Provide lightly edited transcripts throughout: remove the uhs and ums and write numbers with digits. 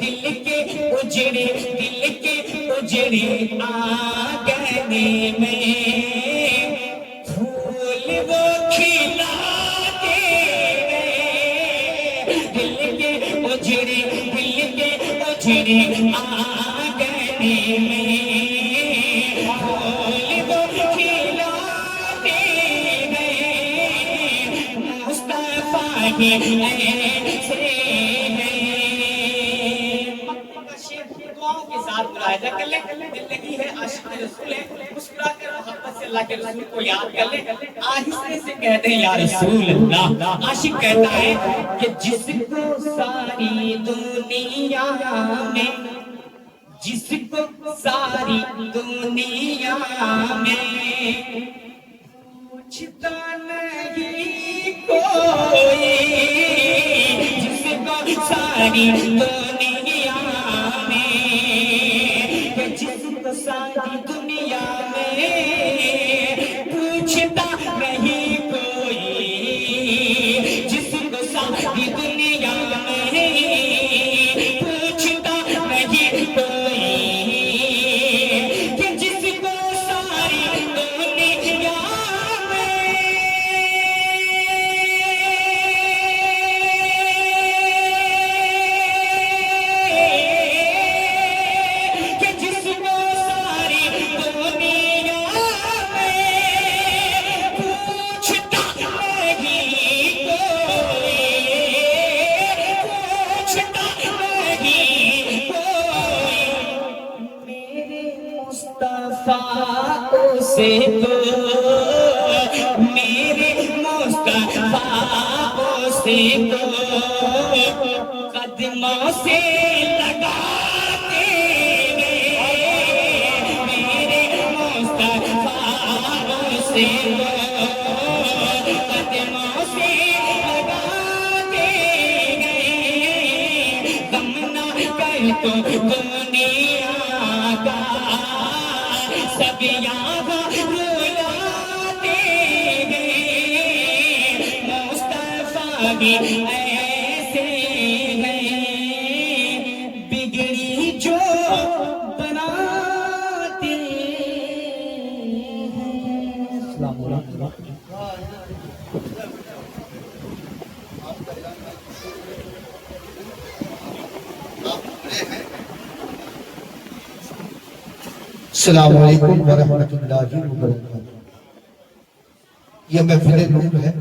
دل کے اجڑے آنگنے میں پھول وہ کھلاتے رہے، دل کے اجڑے آنگنے میں پھول وہ کھلاتے رہے، مصطفیٰ کے ایسے بلایا جا کر لے، دل لگی ہے عاشق رسول ہے، مسکرا کر محبت سے اللہ کے رسول کو یاد کر لے، آہستہ سے کہتے ہیں یا رسول اللہ۔ عاشق کہتا ہے کہ جس کو ساری دنیا میں، جس کو ساری دنیا میں پوچھتا نہیں کوئی، جس کو ساری دنیا میں، جس کو ساری دنیا میں پوچھتا نہیں کوئی، جس کو ساری دنیا میں پوچھتا نہیں کوئی، کہ جس کو ساری دنیا میں، کہ جس کو ساری دنیا میں پوچھتا نہیں کوئی، پوچھتا نہیں کوئی، میرے مصطفیٰ سے تو، میرے مصطفیٰ سے تو قدموں سے لگاتے گئے، میرے مصطفیٰ سے تو قدموں سے لگاتے گئے، غم نہ کر تو دنیا کا سب یہاں رلاتے گئے، مصطفیٰ بھی ایسے ہیں بگڑی جو بناتے ہیں۔ السلام علیکم۔ السلام علیکم ورحمۃ اللہ وبرکاتہ۔ یہ محفل نور ہے،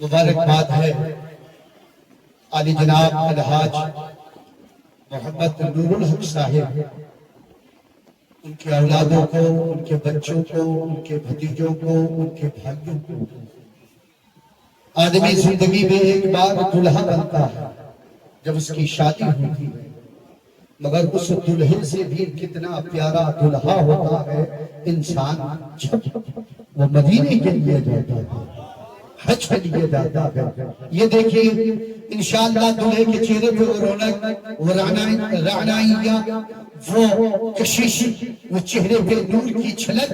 مبارکباد ہے علی جناب الحاج محمد نور الحق صاحب، ان کے اولادوں کو، ان کے بچوں کو، ان کے بھتیجوں کو، ان کے بھائیوں کو۔ آدمی زندگی میں ایک بار دلہا بنتا ہے جب اس کی شادی ہوتی ہے، مگر اس دلہن سے بھی کتنا پیارا دلہا ہوتا ہے انسان جب وہ مدینے کے لیے جاتا ہے، حج کے لیے جاتا ہے۔ یہ دیکھیے انشاءاللہ دلہے کے چہرے پہ وہ رونق، وہ رعنائیہ، وہ کشش، وہ چہرے پہ نور کی چھلک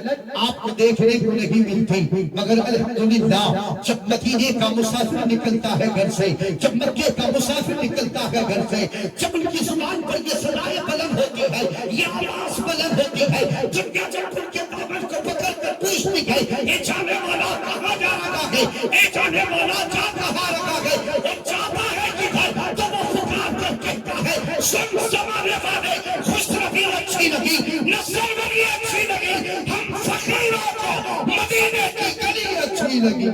آپ کو دیکھنے کو نہیں ملتی، مگر الحمدللہ جب مدینے کا مسافر نکلتا ہے گھر سے، جب مکے کا مسافر نکلتا ہے گھر سے، جب ان کی زبان پر یہ صدائے بلند ہوتی ہے، یہ آواز بلند ہوتی ہے، جب ان کے دامن کو پکڑ کر پوچھتی ہے اے جانے والا کہاں جا رہا ہے، اے جانے والا جا کہاں رہا ہے، وہ جاتا ہے کدھر، تو وہ پکار کر کہتا ہے سن زمانے والے، خوش ربی اچھی لگی، نسل بنی اچھی لگی، ہم فقیروں کو مدینے کی گلی اچھی لگی،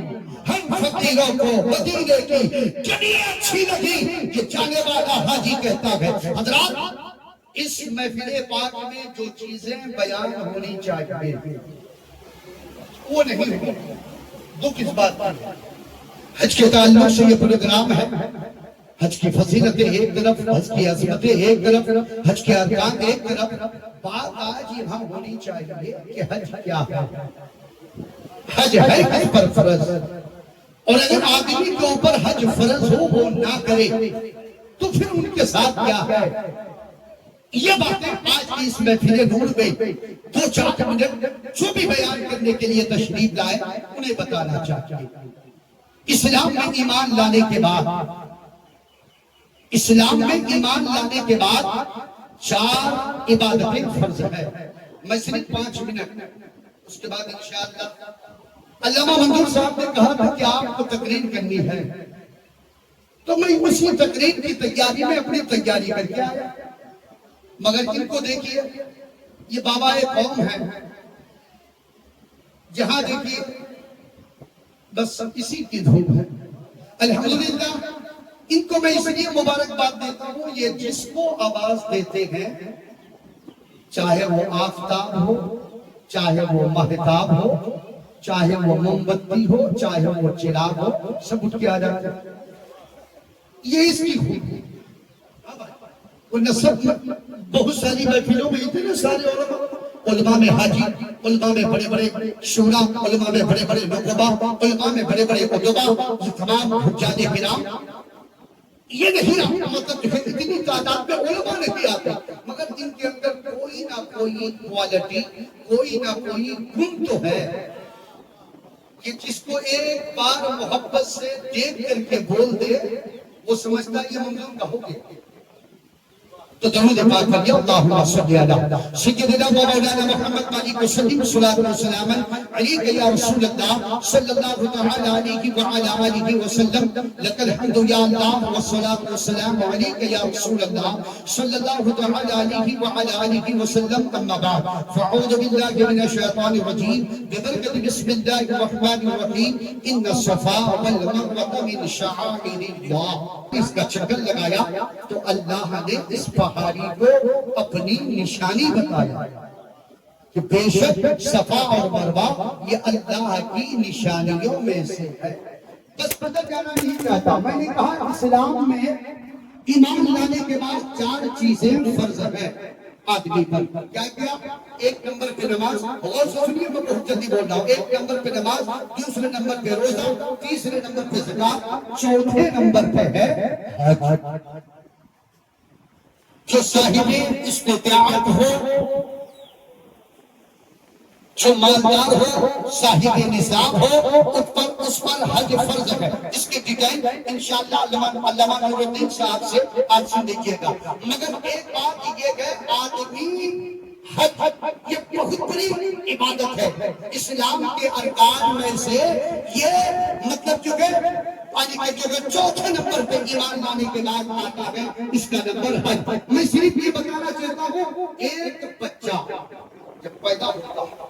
ہم فقیروں کو مدینے کی گلی اچھی لگی۔ یہ جانے والا حاجی کہتا ہے۔ حضرات اس محفل پاک میں جو چیزیں بیان ہونی چاہیے وہ نہیں ہوئی، دکھ اس بات پر۔ حج کے تعلق سے یہ پروگرام ہے، حج کی فضیلتیں ایک طرف، حج کی عظمتیں ایک طرف، حج کے ارکان ایک طرف، بات آج یہاں ہونی چاہیے کہ حج کیا ہے۔ حج ہے حج پر فرض، اور اگر آدمی کے اوپر حج فرض ہو وہ نہ کرے تو پھر ان کے ساتھ کیا ہے۔ یہ باتیں آج کی اس محفل نور میں 2-4 منٹ جو بھی بیان کرنے کے لیے تشریف لائے انہیں بتانا چاہتے ہیں۔ اسلام میں ایمان لانے کے بعد اسلام میں ایمان لانے کے بعد 4 عبادتیں فرض ہے. میں صرف 5 منٹ، اس کے بعد انشاءاللہ علامہ منظور صاحب نے کہا تھا کہ آپ کو تقریر کرنی ہے، تو میں اسی تقریر کی تیاری میں اپنی تیاری کر کے آیا. مگر ان کو دیکھیے، یہ بابا قوم ہے، جہاں دیکھیے بس اسی کی دھوم ہے. الحمدللہ ان کو میں اس لیے مبارکباد دیتا ہوں، یہ جس کو آواز دیتے ہیں، چاہے وہ آفتاب ہو، چاہے وہ مہتاب ہو، چاہے وہ موم بتی ہو، چاہے وہ چراغ ہو، سب اٹھ کے آ جاتے ہیں. یہ اس کی خوبی ہے. ورنہ سب بہت ساری محفلوں میں اتنے سارے علماء میں حاجی، علماء میں بڑے بڑے شورا، علماء میں بڑے بڑے نقبا، علماء میں بڑے بڑے ادبا، یہ تمام حجاج کرام، یہ نہیں مطلب اتنی تعداد میں علماء نہیں آتے، مگر ان کے اندر کوئی نہ کوئی کوالٹی، کوئی نہ کوئی گن تو ہے کہ جس کو ایک بار محبت سے دیکھ کر کے بول دے وہ سمجھتا ہے یہ ممنون کا ہو گیا. تو درود پاک پڑھیے، اللہم صلی علی سیدنا و مولانا محمد مالک وسلم صلاۃ و سلام علیک یا رسول اللہ صلی اللہ تعالی علیہ وعلی آلہ وسلم، لک الحمد یا اللہ والصلاۃ والسلام علیک یا رسول اللہ صلی اللہ تعالی علیہ وعلی آلہ وسلم. اما بعد فاعوذ باللہ من الشیطان الرجیم ببرکۃ بسم اللہ الرحمن الرحیم. ان الصفا والمروہ من شعائر اللہ. اس کا چکر لگایا تو اللہ نے اس پہاڑی کو اپنی نشانی بتایا کہ بے شک صفا اور مروہ یہ اللہ کی نشانیوں میں سے ہے. بس پتہ جانا نہیں چاہتا. میں نے کہا اسلام میں ایمان لانے کے بعد 4 چیزیں فرض ہے آدمی پر. کیا کیا؟ 1 نمبر پہ نماز، اور سنیے میں بہت جلدی بول رہا ہوں. 1 نمبر پہ نماز، دوسرے نمبر پہ روزہ، تیسرے نمبر پہ زکات، چوتھے نمبر پہ ہے حج. جو صاحب استطاعت ہو، جو مالدار ہو، صاحب نصاب ہو، اس پر حج فرض ہے. اس کی ڈیٹیل انشاءاللہ علامہ نور الدین صاحب سے آج سے دیکھیے گا. مگر ایک بات یہ کہ آدمی حج یہ بہت بڑی عبادت ہے. اسلام کے ارکان میں سے یہ مطلب جو کہ چوتھے نمبر پہ ایمان لانے کے بعد آتا ہے، اس کا نمبر حج. میں صرف یہ بتانا چاہتا ہوں، ایک بچہ جب پیدا ہوتا ہے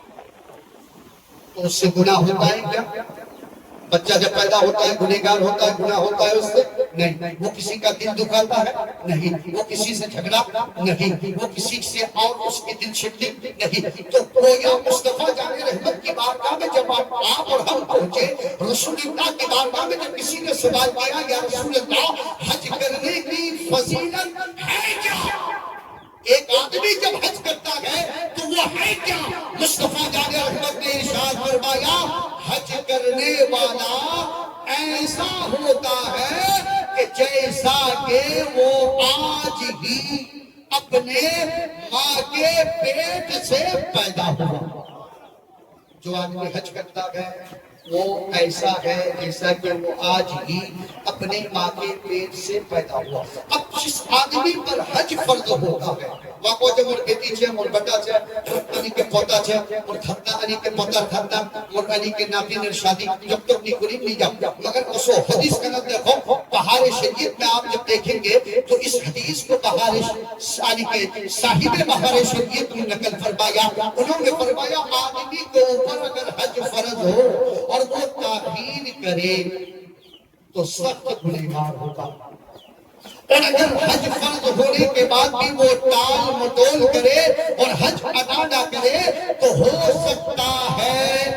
تو اس سے گناہ ہوتا ہے کیا؟ بچہ جب پیدا ہوتا ہے گنہگار ہوتا ہے، گناہ ہوتا ہے اس سے؟ نہیں. وہ کسی کا دل دکھاتا ہے؟ نہیں. وہ کسی سے جھگڑا؟ نہیں. وہ کسی سے اور اس کی دل شکتی؟ نہیں. تو گویا مصطفیٰ جان رحمت کی بارگاہ میں جب آپ اور ہم پہنچے، رسول اللہ کی بارگاہ میں جب کسی نے سوال کیا یا رسول اللہ حج کرنے کی فضیلت ہے کیا؟ ایک آدمی جب حج کرتا ہے تو وہ ہے کیا؟ مصطفیٰ جان رحمت نے ارشاد فرمایا، حج کرنے والا ایسا ہوتا ہے کہ جیسا کہ وہ آج ہی اپنے ماں کے پیٹ سے پیدا ہوا. جو آدمی حج کرتا ہے وہ ایسا ہے جیسا کہ وہ آج ہی اپنے ماں کے پیٹ سے پیدا ہوا. اب جس آدمی پر حج فرض ہوتا ہے، واقعہ جب اور بیٹی چھے، اور بٹا چھے، اور علی کے پوتا چھے، اور کھتا علی کے پوتا کھتا، اور علی کے ناتی نے شادی جب تو اپنی قریب نہیں جاتا. مگر اسو حدیث کا نظر دیکھو، بہار شریعت میں آپ جب دیکھیں گے تو اس حدیث کو بہار علی کے صاحب بہار شریعت نے نقل فرمایا. انہوں نے فرمایا آدمی کے اوپر اگر حج فرض ہو اور وہ تاخیر کرے تو سخت گنہگار ہوگا، اور اگر حج فرض ہونے کے بعد بھی وہ ٹال مٹول کرے اور حج ادا نہ کرے تو ہو سکتا ہے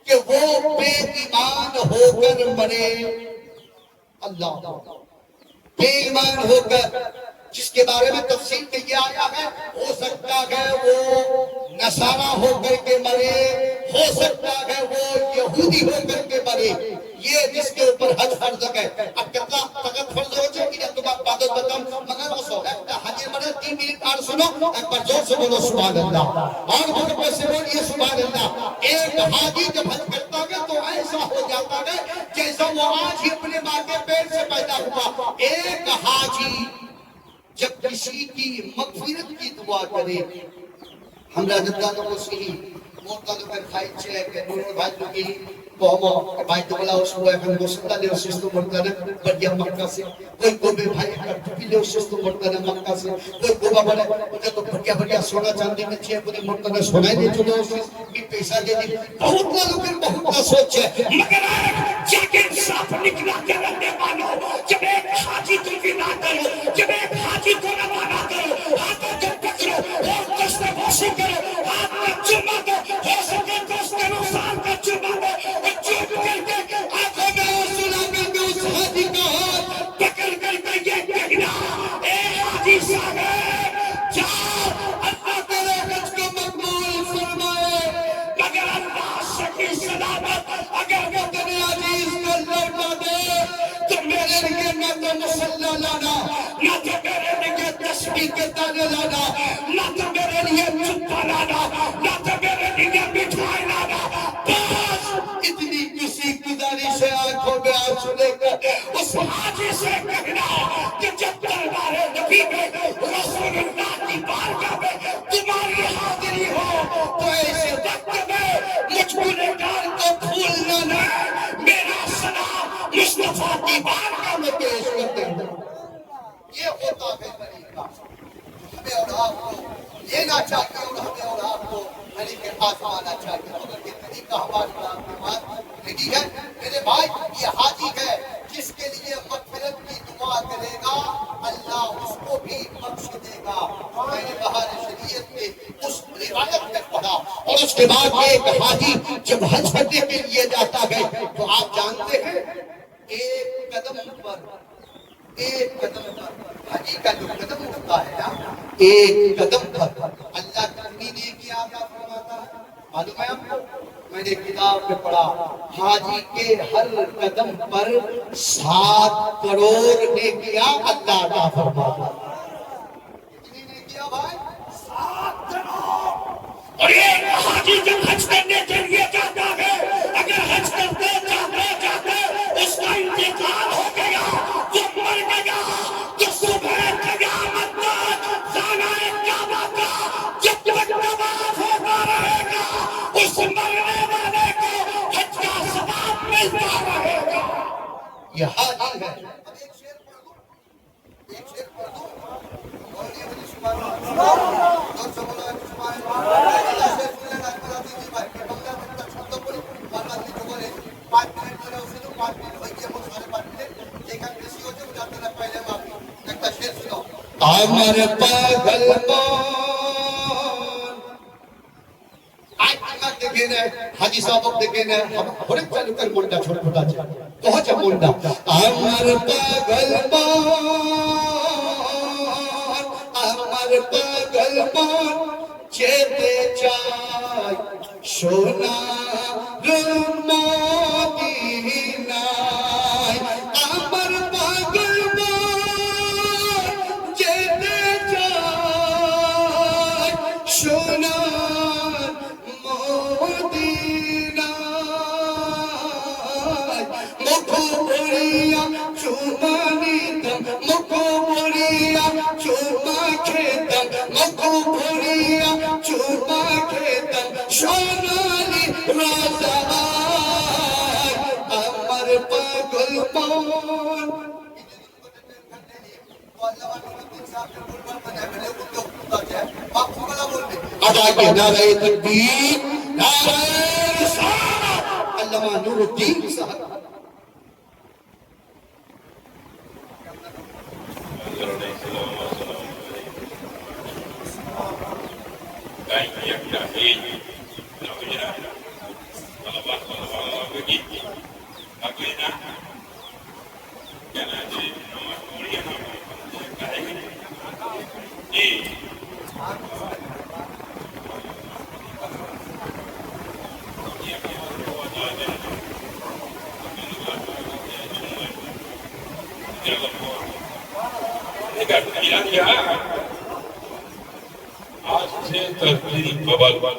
کہ وہ بے ایمان ہو کر مرے. اللہ بے ایمان ہو کر، جس کے بارے میں تفصیل میں یہ آیا ہے، ہو سکتا ہے وہ نصارہ ہو کر کے مرے، ہو سکتا ہے وہ یہودی ہو کر کے مرے. یہ جس کے اوپر حج فرض ہے. اب کتنا طاقت فرض ہو جائے گی یا تم آپ بات بتاؤں، مگر اس وقت حج مرے 3 منٹ اور سنو، ایک بار زور سے بولو سبحان اللہ، اور محبت سے بولیے سبحان اللہ. ایک حاجی جب حج کرتا ہے تو ایسا ہو جاتا ہے جیسا وہ آج ہی اپنے ماں ماں کے پیٹ سے پیدا ہوا. ایک حاجی جب کسی کی مغفرت کی دعا کرے, ہم راجدہ تو کسی موتا تو پر خواہی چھے کہ نور بھائی تو کی قوموں بھائی تو بلا اس کو اپنے مسلح لے اس کو مرتنہ بڑیا مکہ سے, کوئی گوبے بھائی کر ٹوپی لے اس کو مرتنہ مکہ سے, کوئی گوبا بڑے مجھے تو بڑیا سونا چاندی میں چھے پوری مرتنہ سونائی دے چلے اس کی پیسہ دے دی. بہت نہ لوگ بہت نہ سوچے, مگر جب انصاف نکلا کے رہنے والوں, جب ایک حاجی کو بنا کرو, جب ایک حاجی کو روانہ کرو, ہاتھوں کو پکڑو اور دست بوسی کرو, ہاتھ میں چمہ دو, ہو سکے دوست کے نقصان کا چمہ دو, اور چوٹ کر کے آنکھوں میں آنسو لا کر کے اس حاجی کا ہاتھ پکڑ کر کے یہ کہنا, اے حاجی صاحب جاؤ اللہ تیرے حج کو مقبول فرمائے. مگر اللہ صحیح سلامت اگر وہ تیرے عزیز کو لوٹا دے تو میرے لیے نہ تو مسلح لانا, نہ تو میرے لیے تسبیح کے تانے لانا, نہ تو میرے لیے چپا لانا, نہ تو میرے لیے مٹھائی لانا. بس اتنی کسی گزارش ہے آنکھوں میں آنسو لے کر اس حاجی سے کہنا کہ جب دربار نبی میں رسول اللہ کی بارگاہ میں تمہاری حاضری ہو تو ایسے وقت میں مجھ گنہگار کو بھولنا نہ, میرا سلام مصطفیٰ کی بارگاہ میں پیش کرتے ہیں. یہ ہوتا ہے طریقہ, ہمیں اور آپ کو لینا چاہیے اور ہمیں اور آپ کو علی کے پاس آنا چاہیے. مگر یہ طریقہ ہمارے آپ کے پاس نہیں ہے. میرے بھائی یہ حاجی ہے جس کے لیے مغفرت کی دعا کرے گا اللہ اس کو بھی بخش دے گا. میں نے بہار شریعت میں اس روایت میں پڑھا, اور اس کے بعد ایک حاجی جب حج کرنے کے لیے جاتا ہے تو آپ جانتے ہیں ایک قدم پر حاجی کا جو قدم ہوتا ہے نا, ایک قدم پر اللہ کتنی نیکی عطا فرماتا ہے معلوم ہے آپ کو. میں نے کتاب میں پڑھا حاجی کے ہر قدم پر 7 کروڑ نیکیاں اللہ عطا فرماتا ہے. کتنی نیکیاں بھائی؟ 7 کروڑ. اور یہ حاجی جب حج کرنے کے لیے جاتا ہے, اگر حج کرتے جاتے اس کا انتقال ہو گیا, وہ مر گیا, تو صبح قیامت تک خانہ کعبہ کا جب تک طواف ہوتا رہے گا اس مرنے والے کو حج کا ثواب ملتا رہے گا. یہ حاجی ہے. اب ایک شعر پڑھ دو, ایک شعر پڑھ دو. اور یہ مجھے سبحان اللہ اور سب اللہ سبحان اللہ شعر سن لینا کرا دیجیے بھائی کہ بندہ تک چھوڑ دو پڑی بندہ کی جو بولے 5 منٹ میں اسے تو 5 منٹ ہوئی ہے, بہت سارے 5 منٹ ایک ہم کسی ہو جو جاتے نہ پہلے معافی ایک شعر سنو. امر پاگل دیکھیں حاجی صاحب دیکھیں ہم بڑے چلو کر منڈا چھوڑ پڑا جائے پہنچ منڈا. امر پاگل چیتے چائے سونا مدینہ. امر پاگل چیتے چائے سونا نعرہ تکبیر, نعرہ رسالت. علامہ نور الدین صاحب آج سے تقریب قبل منگلوار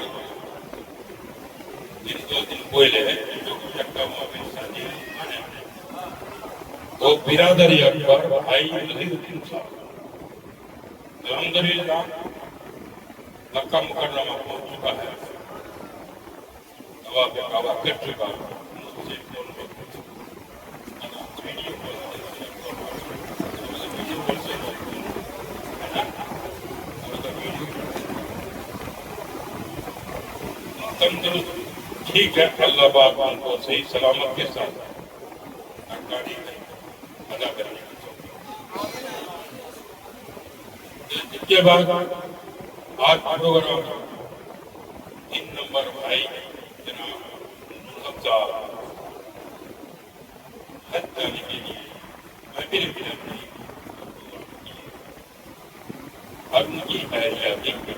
کو دن 2 دن پہلے وہ برادری اکبر بھائی نذیر الدین صاحب الحمدللہ مکہ مکرمہ پہنچ چکا ہے، طواف کعبہ کر چکا ہے، تندرست ٹھیک ہے، اللہ پاک ان کو صحیح سلامت کے ساتھ گاڑی ادا کرنے اس کے بعد آج پروگرام 3 نمبر بھائی جناب حج جانے کے لیے میں بھی اور ان کی خیریات دیکھ کر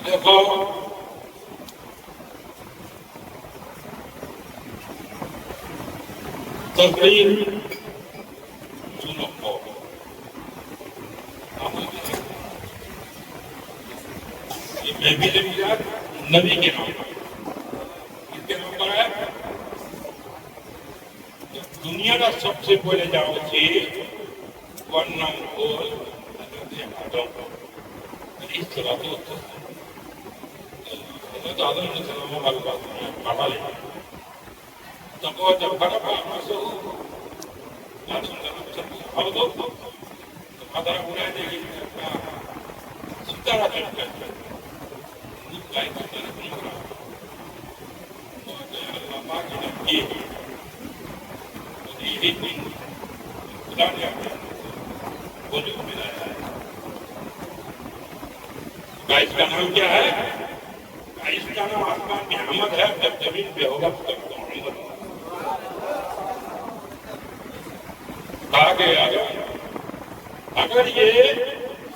دیکھو تقریر سنو یہ محفل میلاد نبی کے نام پر، کس کے نام پر ہے؟ دنیا کا سب سے پہلے جاؤ تھی ون نام بول اس طرح تو آدم علیہ السلام والی بات پڑھا لے تب وہ جب بڑا پڑھا سو اب تو مادر بنا دے گی ستارہ چل کر اللہ پاک نے کیے خدا نے وہ جو ملایا ہے اس کا نام کیا ہے؟ اس کا نام آسمان میں احمد ہے، جب زمین پہ ہوگا تب تو محمد کہا گیا اگر یہ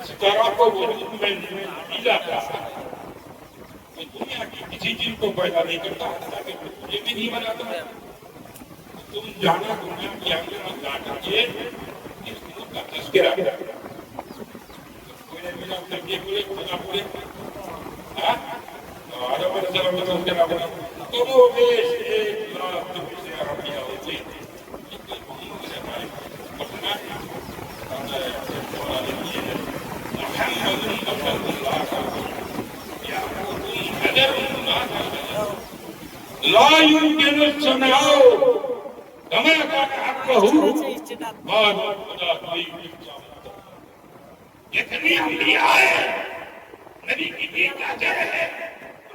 ستارہ کو وجود میں نہیں لاتا تو دنیا کی کسی چیز کو پیدا نہیں کرتا، یہ بھی نہیں بناتا۔ تم جانا دنیا کی آگے میں جا کر کے اس ملک کا تذکرہ کرا کوئی نہیں ملا تذکرہ بولے خدا بولے آدم علیہ السلام نے تذکرہ بولا تو وہ بیش 1,00,000 سے عربیہ ہوتی لا يمكن السماع كما كان حقه بعد خدا کوئی جتنی انبیاء ہے نبی کی گیت آتے ہیں،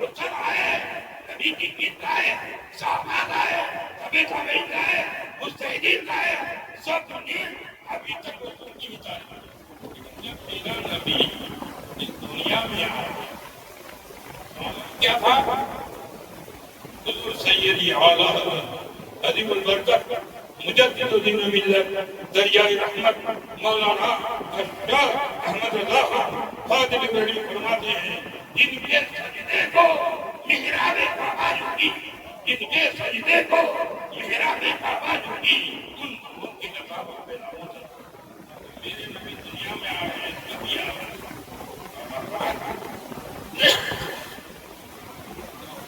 رسل آئے نبی کی گیت آئے، صحابہ آئے، تبع تابعین آئے، مجتہدین آئے، سب نے ابھی تک رسول کی بتائی جب میرا نبی اس دنیا میں آیا کیا تھا؟ حضور سیدی اعلی عظیم البرکت مجدد دین ملت دریائے رحمت مولانا اشرف احمد رضا خان فاضل ابراہیم فرماتے ہیں جن کے سجدے کو محراب کعبہ جھکی، جن کے سجدے کو محراب کعبہ جھکی ان لوگوں کی نقابہ پیدا ہو جاتا۔ میرے نبی دنیا میں آئے ہیں، نبی آئے ہیں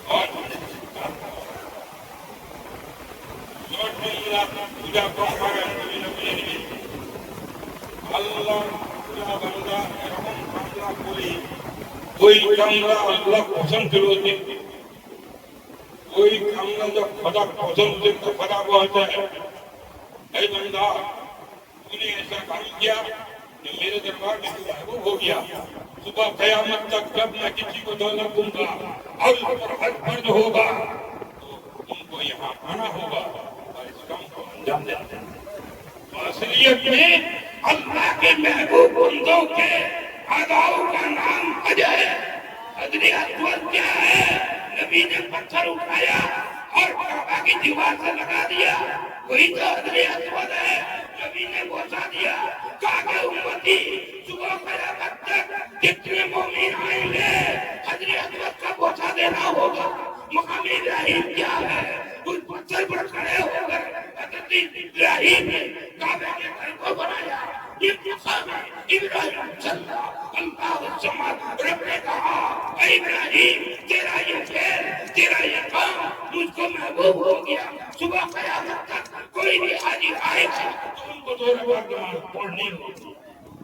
اور پوجا کو اللہ پوجا بندہ کوئی کاملہ اللہ پسند کرو دے، کوئی کاملہ جب خدا پسند دے تو خدا کو آتا ہے اے بندہ تو نے ایسا کام کیا کہ میرے دربار میں تو محبوب ہو گیا، صبح قیامت تک جب میں کسی کو دولت دوں گا اور حج فرض ہوگا تو تم کو یہاں آنا ہوگا اور اس کام کو انجام دینا۔ اصلیت میں اللہ کے محبوب بندوں کے آداؤں کا نام حج ہے۔ حجر اسود کیا ہے؟ نبی نے پتھر اٹھایا اور کعبہ کی دیوار سے لگا دیا، وہی تو حجر اسود ہے۔ نبی نے بوسا دیا، کہا کہ امتی صبح قیامت تک جتنے مومن آئیں گے حجر اسود کا بوسا دینا ہوگا۔ مقام ابراہیم کیا ہے؟ اس پتھر پر کھڑے ہو کر حضرت ابراہیم نے کعبے کے گھر کو بنایا۔ یہ مقام ابراہیم صلی اللہ الصمد۔ رب نے کہا اے ابراہیم تیرا یہ فعل، تیرا غروب ہو گیا، صبح قیامت تک کوئی بھی حاجی آئے گا تو ان کو 2 رکعت نماز پڑھنی ہوگی،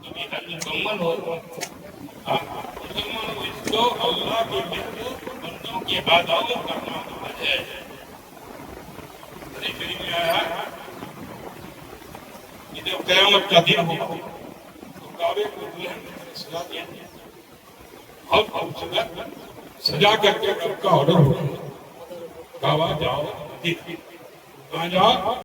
کبھی حج مکمل ہو مسلمان کو اس کو اللہ کے محبوب بندوں کی عبادت کرنا ہے۔ حدیث شریف میں آیا ہے کہ جب قیامت کا دن ہوگا تو کعبے کو دلہن کی طرح سجا دیا اور سجا کر کے رب کا آرڈر ہوگا، کعبہ جاؤ، کہاں جاؤ؟